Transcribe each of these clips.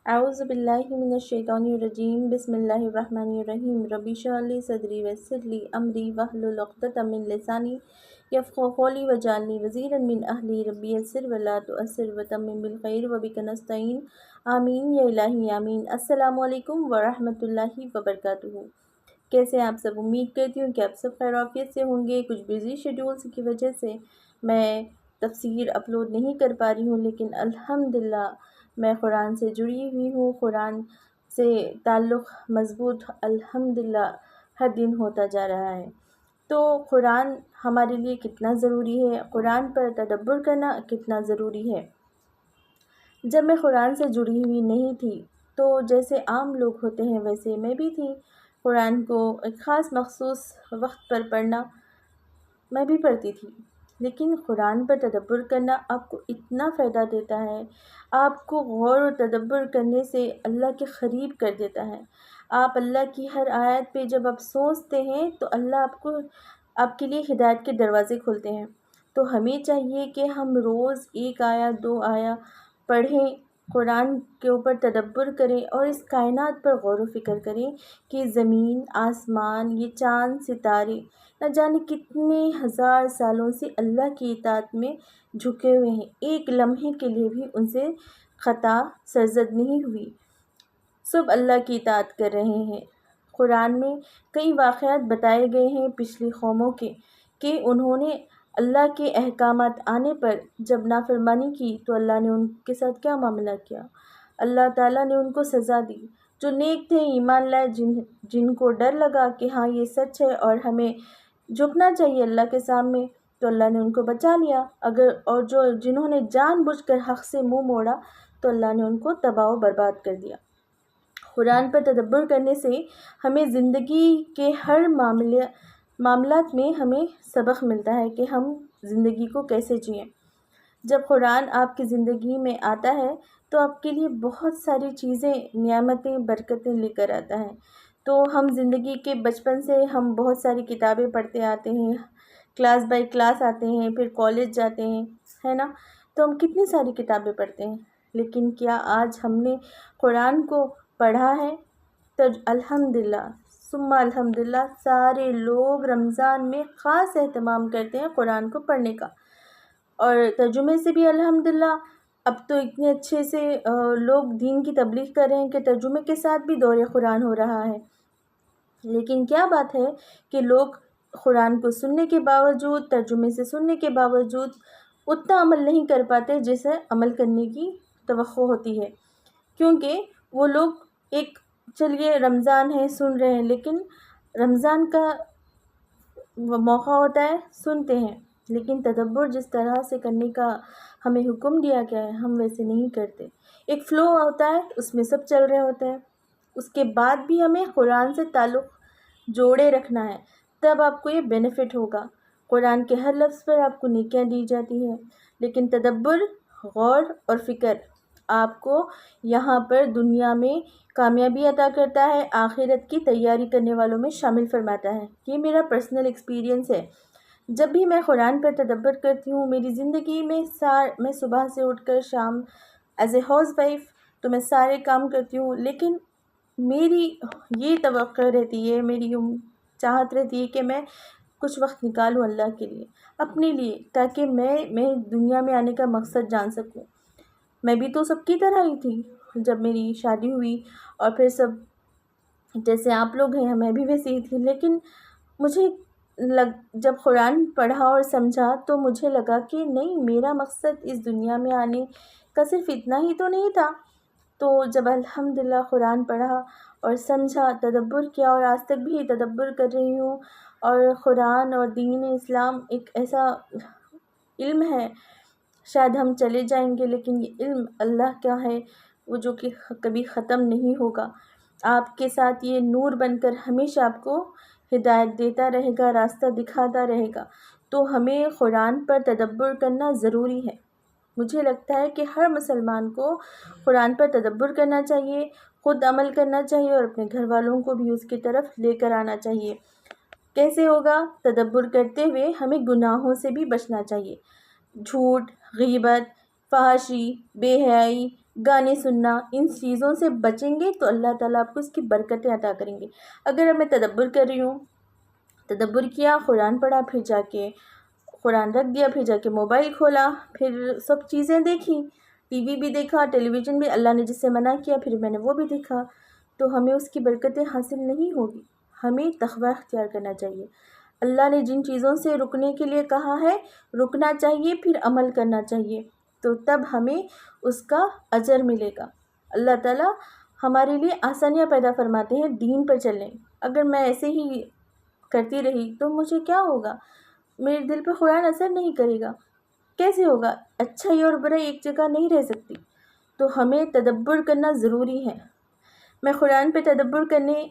اعوذ باللہ من الشیطان الرجیم بسم اللہ الرحمن الرحیم رب اشرح لی صدری ویسر لی امری واحلل عقدۃ من لسانی یفقہوا قولی واجعل وزیرا من اہلی رب یسر ولا تعسر وتمم بالخیر وبک نستعین آمین یا الہی آمین۔ السلام علیکم ورحمۃ اللہ وبرکاتہ۔ کیسے ہیں آپ سب؟ امید کرتی ہوں کہ آپ سب خیر عافیت سے ہوں گے۔ کچھ بزی شیڈیولز کی وجہ سے میں تفسیر اپلوڈ نہیں کر پا رہی ہوں، لیکن الحمدللہ میں قرآن سے جڑی ہوئی ہوں۔ قرآن سے تعلق مضبوط الحمدللہ ہر دن ہوتا جا رہا ہے۔ تو قرآن ہمارے لیے کتنا ضروری ہے، قرآن پر تدبر کرنا کتنا ضروری ہے۔ جب میں قرآن سے جڑی ہوئی نہیں تھی تو جیسے عام لوگ ہوتے ہیں ویسے میں بھی تھی۔ قرآن کو ایک خاص مخصوص وقت پر پڑھنا میں بھی پڑھتی تھی، لیکن قرآن پر تدبر کرنا آپ کو اتنا فائدہ دیتا ہے، آپ کو غور و تدبر کرنے سے اللہ کے قریب کر دیتا ہے۔ آپ اللہ کی ہر آیت پہ جب آپ سوچتے ہیں تو اللہ آپ کے لیے ہدایت کے دروازے کھولتے ہیں۔ تو ہمیں چاہیے کہ ہم روز ایک آیا دو آیا پڑھیں، قرآن کے اوپر تدبر کریں اور اس کائنات پر غور و فکر کریں کہ زمین، آسمان، یہ چاند، ستارے نہ جانے کتنے ہزار سالوں سے اللہ کی اطاعت میں جھکے ہوئے ہیں، ایک لمحے کے لیے بھی ان سے خطا سرزد نہیں ہوئی، سب اللہ کی اطاعت کر رہے ہیں۔ قرآن میں کئی واقعات بتائے گئے ہیں پچھلی قوموں کے کہ انہوں نے اللہ کے احکامات آنے پر جب نافرمانی کی تو اللہ نے ان کے ساتھ کیا معاملہ کیا۔ اللہ تعالیٰ نے ان کو سزا دی۔ جو نیک تھے، ایمان لائے، جن کو ڈر لگا کہ ہاں یہ سچ ہے اور ہمیں جھکنا چاہیے اللہ کے سامنے، تو اللہ نے ان کو بچا لیا۔ اور جنہوں نے جان بوجھ کر حق سے منہ موڑا تو اللہ نے ان کو تباہ و برباد کر دیا۔ قرآن پر تدبر کرنے سے ہمیں زندگی کے ہر معاملات میں ہمیں سبق ملتا ہے کہ ہم زندگی کو کیسے جئیں۔ جب قرآن آپ کی زندگی میں آتا ہے تو آپ کے لیے بہت ساری چیزیں، نعمتیں، برکتیں لے کر آتا ہے۔ تو ہم زندگی کے بچپن سے ہم بہت ساری کتابیں پڑھتے آتے ہیں، کلاس بائی کلاس آتے ہیں، پھر کالج جاتے ہیں، ہے نا؟ تو ہم کتنی ساری کتابیں پڑھتے ہیں، لیکن کیا آج ہم نے قرآن کو پڑھا ہے؟ تو الحمدللہ ثم الحمدللہ سارے لوگ رمضان میں خاص اہتمام کرتے ہیں قرآن کو پڑھنے کا، اور ترجمے سے بھی الحمدللہ اب تو اتنے اچھے سے لوگ دین کی تبلیغ کر رہے ہیں کہ ترجمے کے ساتھ بھی دورِ قرآن ہو رہا ہے۔ لیکن کیا بات ہے کہ لوگ قرآن کو سننے کے باوجود، ترجمے سے سننے کے باوجود اتنا عمل نہیں کر پاتے جسے عمل کرنے کی توقع ہوتی ہے، کیونکہ وہ لوگ چلیے رمضان ہے سن رہے ہیں، لیکن رمضان کا موقع ہوتا ہے سنتے ہیں، لیکن تدبر جس طرح سے کرنے کا ہمیں حکم دیا گیا ہے ہم ویسے نہیں کرتے۔ ایک فلو ہوتا ہے، اس میں سب چل رہے ہوتے ہیں، اس کے بعد بھی ہمیں قرآن سے تعلق جوڑے رکھنا ہے، تب آپ کو یہ بینیفٹ ہوگا۔ قرآن کے ہر لفظ پر آپ کو نیکیاں دی جاتی ہیں، لیکن تدبر، غور اور فکر آپ کو یہاں پر دنیا میں کامیابی عطا کرتا ہے، آخرت کی تیاری کرنے والوں میں شامل فرماتا ہے۔ یہ میرا پرسنل ایکسپیرینس ہے۔ جب بھی میں قرآن پر تدبر کرتی ہوں میری زندگی میں میں صبح سے اٹھ کر شام ایز اے ہاؤس وائف تو میں سارے کام کرتی ہوں، لیکن میری یہ توقع رہتی ہے، میری چاہت رہتی ہے کہ میں کچھ وقت نکالوں اللہ کے لیے، اپنے لیے، تاکہ میں دنیا میں آنے کا مقصد جان سکوں۔ میں بھی تو سب کی طرح ہی تھی جب میری شادی ہوئی، اور پھر سب جیسے آپ لوگ ہیں میں بھی ویسے ہی تھی، لیکن مجھے جب قرآن پڑھا اور سمجھا تو مجھے لگا کہ نہیں، میرا مقصد اس دنیا میں آنے کا صرف اتنا ہی تو نہیں تھا۔ تو جب الحمدللہ قرآن پڑھا اور سمجھا، تدبر کیا، اور آج تک بھی تدبر کر رہی ہوں، اور قرآن اور دین اسلام ایک ایسا علم ہے، شاید ہم چلے جائیں گے لیکن یہ علم اللہ کا ہے، وہ جو کہ کبھی ختم نہیں ہوگا۔ آپ کے ساتھ یہ نور بن کر ہمیشہ آپ کو ہدایت دیتا رہے گا، راستہ دکھاتا رہے گا۔ تو ہمیں قرآن پر تدبر کرنا ضروری ہے۔ مجھے لگتا ہے کہ ہر مسلمان کو قرآن پر تدبر کرنا چاہیے، خود عمل کرنا چاہیے اور اپنے گھر والوں کو بھی اس کی طرف لے کر آنا چاہیے۔ کیسے ہوگا؟ تدبر کرتے ہوئے ہمیں گناہوں سے بھی بچنا چاہیے، جھوٹ، غیبت، فحاشی، بے حیائی، گانے سننا، ان چیزوں سے بچیں گے تو اللہ تعالیٰ آپ کو اس کی برکتیں عطا کریں گے۔ اگر اب میں تدبر کر رہی ہوں، تدبر کیا، قرآن پڑھا، پھر جا کے قرآن رکھ دیا، پھر جا کے موبائل کھولا، پھر سب چیزیں دیکھیں، ٹی وی بھی دیکھا، ٹیلی ویژن بھی، اللہ نے جس سے منع کیا پھر میں نے وہ بھی دیکھا، تو ہمیں اس کی برکتیں حاصل نہیں ہوگی۔ ہمیں تقوی اختیار کرنا چاہیے۔ اللہ نے جن چیزوں سے رکنے کے لیے کہا ہے، رکنا چاہیے، پھر عمل کرنا چاہیے، تو تب ہمیں اس کا اجر ملے گا۔ اللہ تعالیٰ ہمارے لیے آسانیاں پیدا فرماتے ہیں دین پر چلنے۔ اگر میں ایسے ہی کرتی رہی تو مجھے کیا ہوگا؟ میرے دل پہ قرآن اثر نہیں کرے گا، کیسے ہوگا؟ اچھائی اور برائی ایک جگہ نہیں رہ سکتی، تو ہمیں تدبر کرنا ضروری ہے۔ میں قرآن پہ تدبر کرنے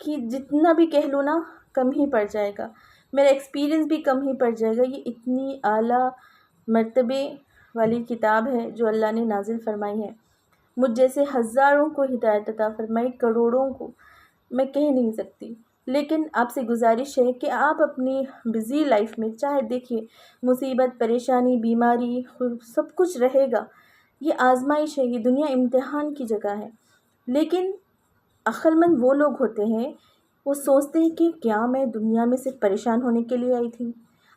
کی جتنا بھی کہہ لوں نا کم ہی پڑ جائے گا، میرا ایکسپیرینس بھی کم ہی پڑ جائے گا۔ یہ اتنی اعلیٰ مرتبے والی کتاب ہے جو اللہ نے نازل فرمائی ہے، مجھ جیسے ہزاروں کو ہدایت عطا فرمائی، کروڑوں کو، میں کہہ نہیں سکتی۔ لیکن آپ سے گزارش ہے کہ آپ اپنی بزی لائف میں، چاہے دیکھیے مصیبت، پریشانی، بیماری، سب کچھ رہے گا، یہ آزمائش ہے، یہ دنیا امتحان کی جگہ ہے، لیکن عقل مند وہ لوگ ہوتے ہیں، وہ سوچتے ہیں کہ کیا میں دنیا میں صرف پریشان ہونے کے لیے آئی تھی؟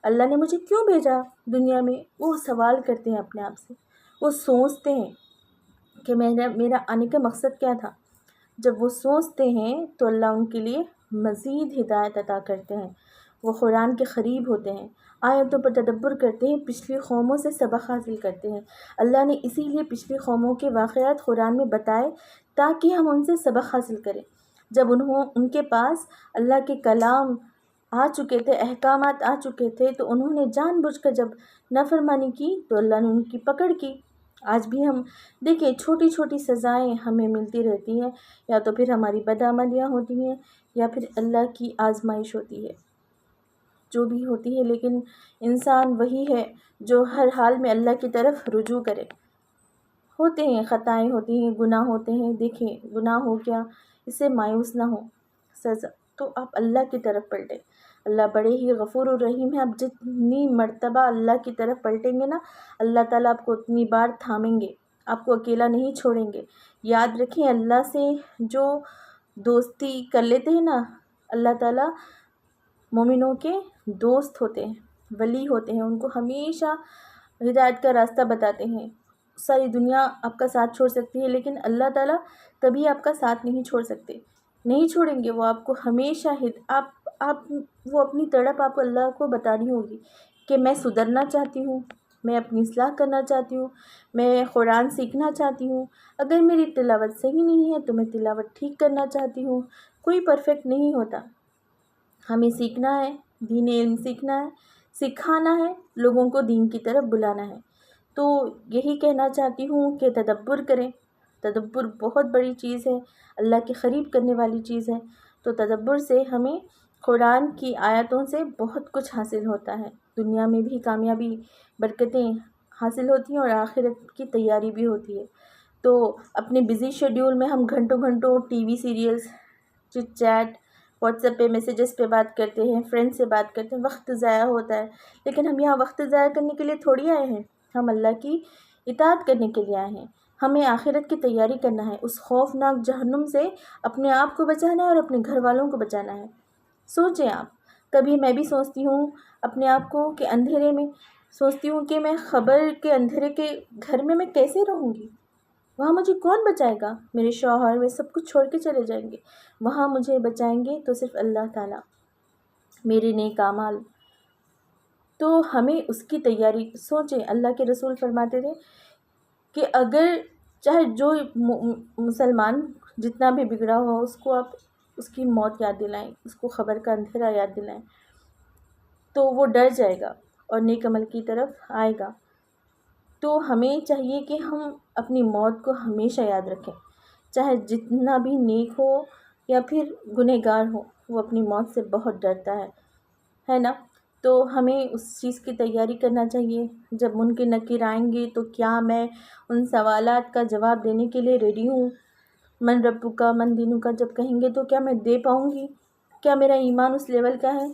اللہ نے مجھے کیوں بھیجا دنیا میں؟ وہ سوال کرتے ہیں اپنے آپ سے، وہ سوچتے ہیں کہ میرا آنے کا مقصد کیا تھا۔ جب وہ سوچتے ہیں تو اللہ ان کے لیے مزید ہدایت عطا کرتے ہیں، وہ قرآن کے قریب ہوتے ہیں، آیتوں پر تدبر کرتے ہیں، پچھلی قوموں سے سبق حاصل کرتے ہیں۔ اللہ نے اسی لیے پچھلی قوموں کے واقعات قرآن میں بتائے تاکہ ہم ان سے سبق حاصل کریں۔ جب ان کے پاس اللہ کے کلام آ چکے تھے، احکامات آ چکے تھے، تو انہوں نے جان بوجھ کر جب نافرمانی کی تو اللہ نے ان کی پکڑ کی۔ آج بھی ہم دیکھیں چھوٹی چھوٹی سزائیں ہمیں ملتی رہتی ہیں، یا تو پھر ہماری بدعملیاں ہوتی ہیں یا پھر اللہ کی آزمائش ہوتی ہے، جو بھی ہوتی ہے، لیکن انسان وہی ہے جو ہر حال میں اللہ کی طرف رجوع کرے۔ ہوتے ہیں خطائیں، ہوتی ہیں گناہ ہوتے ہیں، دیکھیں گناہ ہو گیا، اس سے مایوس نہ ہو، سزا تو آپ اللہ کی طرف پلٹیں۔ اللہ بڑے ہی غفور الرحیم ہے، آپ جتنی مرتبہ اللہ کی طرف پلٹیں گے نا، اللہ تعالیٰ آپ کو اتنی بار تھامیں گے، آپ کو اکیلا نہیں چھوڑیں گے۔ یاد رکھیں اللہ سے جو دوستی کر لیتے ہیں نا، اللہ تعالیٰ مومنوں کے دوست ہوتے ہیں، ولی ہوتے ہیں، ان کو ہمیشہ ہدایت کا راستہ بتاتے ہیں۔ ساری دنیا آپ کا ساتھ چھوڑ سکتی ہے، لیکن اللہ تعالیٰ کبھی آپ کا ساتھ نہیں چھوڑ سکتے، نہیں چھوڑیں گے، وہ آپ کو ہمیشہ وہ اپنی تڑپ آپ کو اللہ کو بتانی ہوگی کہ میں سدھرنا چاہتی ہوں، میں اپنی اصلاح کرنا چاہتی ہوں، میں قرآن سیکھنا چاہتی ہوں، اگر میری تلاوت صحیح نہیں ہے تو میں تلاوت ٹھیک کرنا چاہتی ہوں۔ کوئی پرفیکٹ نہیں ہوتا، ہمیں سیکھنا ہے، دین علم سیکھنا ہے، سکھانا ہے، لوگوں کو دین کی طرف بلانا ہے۔ تو یہی کہنا چاہتی ہوں کہ تدبر کریں، تدبر بہت بڑی چیز ہے، اللہ کے قریب کرنے والی چیز ہے۔ تو تدبر سے ہمیں قرآن کی آیتوں سے بہت کچھ حاصل ہوتا ہے، دنیا میں بھی کامیابی، برکتیں حاصل ہوتی ہیں اور آخرت کی تیاری بھی ہوتی ہے۔ تو اپنے بزی شیڈیول میں ہم گھنٹوں گھنٹوں ٹی وی سیریلز، چٹ چیٹ، واٹس ایپ پہ میسیجز پہ بات کرتے ہیں، فرینڈ سے بات کرتے ہیں، وقت ضائع ہوتا ہے، لیکن ہم یہاں وقت ضائع کرنے کے لیے تھوڑی آئے ہیں، ہم اللہ کی اطاعت کرنے کے لیے آئے ہیں۔ ہمیں آخرت کی تیاری کرنا ہے، اس خوفناک جہنم سے اپنے آپ کو بچانا ہے اور اپنے گھر والوں کو بچانا ہے۔ سوچیں آپ، کبھی میں بھی سوچتی ہوں اپنے آپ کو کہ اندھیرے میں سوچتی ہوں کہ میں خبر کے اندھیرے کے گھر میں کیسے رہوں گی؟ وہاں مجھے کون بچائے گا؟ میرے شوہر وہ سب کچھ چھوڑ کے چلے جائیں گے، وہاں مجھے بچائیں گے تو صرف اللہ تعالیٰ، میرے نیک اعمال۔ تو ہمیں اس کی تیاری سوچیں، اللہ کے رسول فرماتے تھے کہ اگر چاہے جو مسلمان جتنا بھی بگڑا ہوا اس کو آپ اس کی موت یاد دلائیں، اس کو خبر کا اندھیرا یاد دلائیں، تو وہ ڈر جائے گا اور نیک عمل کی طرف آئے گا۔ تو ہمیں چاہیے کہ ہم اپنی موت کو ہمیشہ یاد رکھیں، چاہے جتنا بھی نیک ہو یا پھر گنہگار ہو، وہ اپنی موت سے بہت ڈرتا ہے نا؟ تو ہمیں اس چیز کی تیاری کرنا چاہیے، جب منکر نکیر آئیں گے تو کیا میں ان سوالات کا جواب دینے کے لیے ریڈی ہوں؟ من ربو کا، من دینو کا جب کہیں گے تو کیا میں دے پاؤں گی؟ کیا میرا ایمان اس لیول کا ہے؟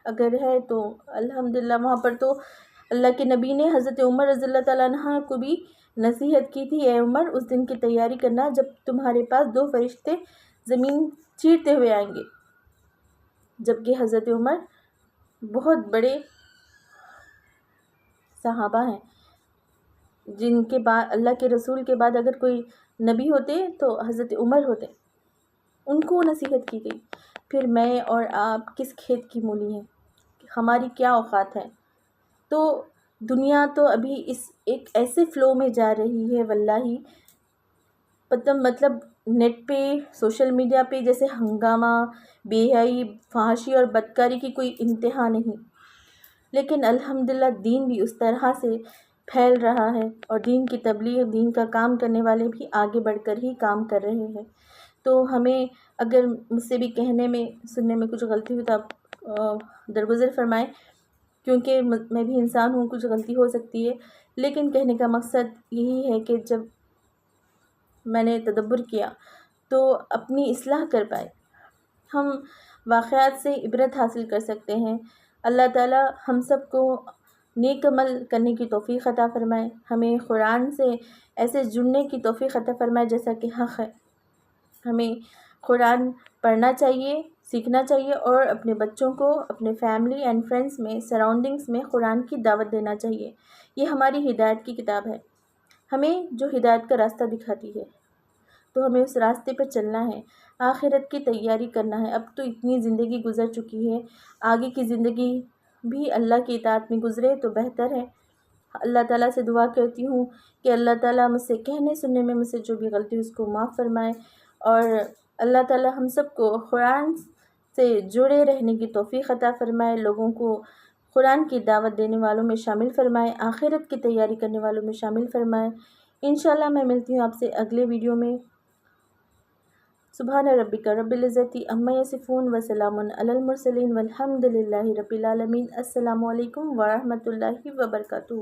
اگر ہے تو الحمدللہ، وہاں پر تو اللہ کے نبی نے حضرت عمر رضی اللہ تعالیٰ عنہ کو بھی نصیحت کی تھی اے عمر اس دن کی تیاری کرنا جب تمہارے پاس 2 فرشتے زمین چیرتے ہوئے آئیں گے، جبکہ حضرت عمر بہت بڑے صحابہ ہیں جن کے بعد اللہ کے رسول کے بعد اگر کوئی نبی ہوتے تو حضرت عمر ہوتے، ان کو نصیحت کی گئی۔ پھر میں اور آپ کس کھیت کی مولی ہیں، ہماری کیا اوقات ہے؟ تو دنیا تو ابھی اس ایک ایسے فلو میں جا رہی ہے واللہ، مطلب نیٹ پہ سوشل میڈیا پہ جیسے ہنگامہ، بے حیائی، فحاشی اور بدکاری کی کوئی انتہا نہیں، لیکن الحمدللہ دین بھی اس طرح سے پھیل رہا ہے اور دین کی تبلیغ، دین کا کام کرنے والے بھی آگے بڑھ کر ہی کام کر رہے ہیں۔ تو ہمیں اگر مجھ سے بھی کہنے میں سننے میں کچھ غلطی ہو تو آپ درگزر فرمائیں، کیونکہ میں بھی انسان ہوں، کچھ غلطی ہو سکتی ہے، لیکن کہنے کا مقصد یہی ہے کہ جب میں نے تدبر کیا تو اپنی اصلاح کر پائے، ہم واقعات سے عبرت حاصل کر سکتے ہیں۔ اللہ تعالیٰ ہم سب کو نیک عمل کرنے کی توفیق عطا فرمائے، ہمیں قرآن سے ایسے جڑنے کی توفیق عطا فرمائے جیسا کہ حق ہے۔ ہمیں قرآن پڑھنا چاہیے، سیکھنا چاہیے اور اپنے بچوں کو اپنے فیملی اینڈ فرینڈس میں، سراؤنڈنگس میں قرآن کی دعوت دینا چاہیے۔ یہ ہماری ہدایت کی کتاب ہے، ہمیں جو ہدایت کا راستہ دکھاتی ہے، تو ہمیں اس راستے پر چلنا ہے، آخرت کی تیاری کرنا ہے۔ اب تو اتنی زندگی گزر چکی ہے، آگے کی زندگی بھی اللہ کی اطاعت میں گزرے تو بہتر ہے۔ اللہ تعالیٰ سے دعا کرتی ہوں کہ اللہ تعالیٰ مجھ سے کہنے سننے میں مجھ سے جو بھی غلطی اس کو معاف فرمائے، اور اللہ تعالیٰ ہم سب کو قرآن سے جڑے رہنے کی توفیق عطا فرمائے، لوگوں کو قرآن کی دعوت دینے والوں میں شامل فرمائے، آخرت کی تیاری کرنے والوں میں شامل فرمائے۔ انشاءاللہ میں ملتی ہوں آپ سے اگلے ویڈیو میں۔ سبحان ربک رب العزت عما یصفون وسلام علی المرسلین والحمد للہ رب العالمین۔ السلام علیکم ورحمۃ اللہ وبرکاتہ۔